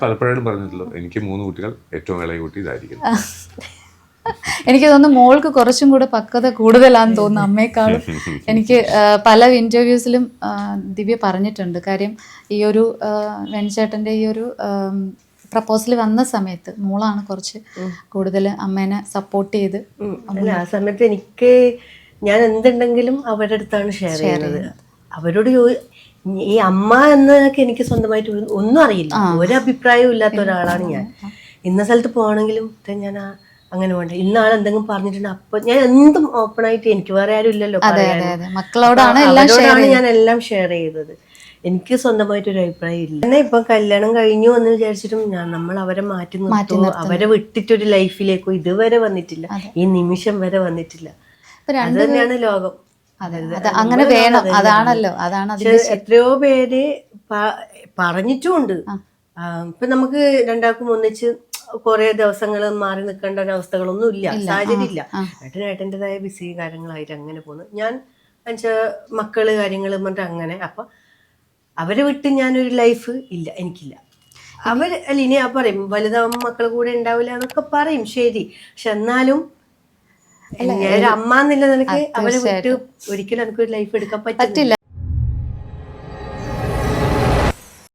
പലപ്പോഴും പറഞ്ഞിട്ടുള്ളൂ, എനിക്ക് 3 കുട്ടികൾ, ഏറ്റവും ഇളയ കുട്ടി ഇതായിരിക്കും. എനിക്ക് തോന്നുന്നു മോൾക്ക് കുറച്ചും കൂടെ പക്വത കൂടുതലാന്ന് തോന്നുന്നു അമ്മയെക്കാളും. എനിക്ക് പല ഇന്റർവ്യൂസിലും ദിവ്യ പറഞ്ഞിട്ടുണ്ട്. കാര്യം ഈ ഒരു വെൺചേട്ടൻ്റെ ഈ ഒരു പ്രപ്പോസൽ വന്ന സമയത്ത് മോളാണ് കുറച്ച് കൂടുതൽ അമ്മേനെ സപ്പോർട്ട് ചെയ്ത്. ആ സമയത്ത് എനിക്ക് ഞാൻ എന്തുണ്ടെങ്കിലും അവരുടെ അടുത്താണ് ഷെയർ ചെയ്യുന്നത്. അവരോട് ഈ അമ്മ എന്നതൊക്കെ എനിക്ക് സ്വന്തമായിട്ട് ഒന്നും അറിയില്ല, ഒരഭിപ്രായവും ഇല്ലാത്ത ഒരാളാണ് ഞാൻ. ഇന്ന സ്ഥലത്ത് പോകണമെങ്കിലും ഞാൻ അങ്ങനെ വേണ്ട, ഇന്നാൾ എന്തെങ്കിലും പറഞ്ഞിട്ടുണ്ട് അപ്പൊ ഞാൻ എന്തും ഓപ്പൺ ആയിട്ട്, എനിക്ക് വേറെ ആരും ഇല്ലല്ലോ മക്കളോടാണ് ഞാൻ എല്ലാം ഷെയർ ചെയ്തത്. എനിക്ക് സ്വന്തമായിട്ടൊരു അഭിപ്രായം ഇല്ല. പിന്നെ ഇപ്പം കല്യാണം കഴിഞ്ഞു എന്ന് വിചാരിച്ചിട്ടും നമ്മൾ അവരെ മാറ്റി നിർത്തും, അവരെ വിട്ടിട്ടൊരു ലൈഫിലേക്കോ ഇതുവരെ വന്നിട്ടില്ല, ഈ നിമിഷം വരെ വന്നിട്ടില്ല. അത് തന്നെയാണ് ലോകം. അങ്ങനെ വേണം, അതാണല്ലോ, അതാണ്. എത്രയോ പേര് പറഞ്ഞിട്ടുമുണ്ട്. ഇപ്പൊ നമുക്ക് രണ്ടാൾക്കും ഒന്നിച്ച് കുറെ ദിവസങ്ങൾ മാറി നിൽക്കേണ്ട ഒരവസ്ഥകളൊന്നും ഇല്ല, സാഹചര്യം ഇല്ല. ഏട്ടൻ്റെതായ ബിസി കാര്യങ്ങളായിട്ട് അങ്ങനെ പോകുന്നു. ഞാൻ മക്കള് കാര്യങ്ങൾ പറഞ്ഞിട്ട് അങ്ങനെ. അപ്പൊ അവരെ വിട്ട് ഞാനൊരു ലൈഫ് ഇല്ല, എനിക്കില്ല. അല്ല ഇനി പറയും വലുതാവുമ്പോൾ മക്കളെ കൂടെ ഉണ്ടാവില്ല എന്നൊക്കെ പറയും, ശരി. പക്ഷെ എന്നാലും ഞാനൊരു അമ്മ എന്നുള്ള നിലയ്ക്ക് അവരെ വിട്ട് ഒരിക്കലും എനിക്കൊരു ലൈഫ് എടുക്കാൻ പറ്റില്ല.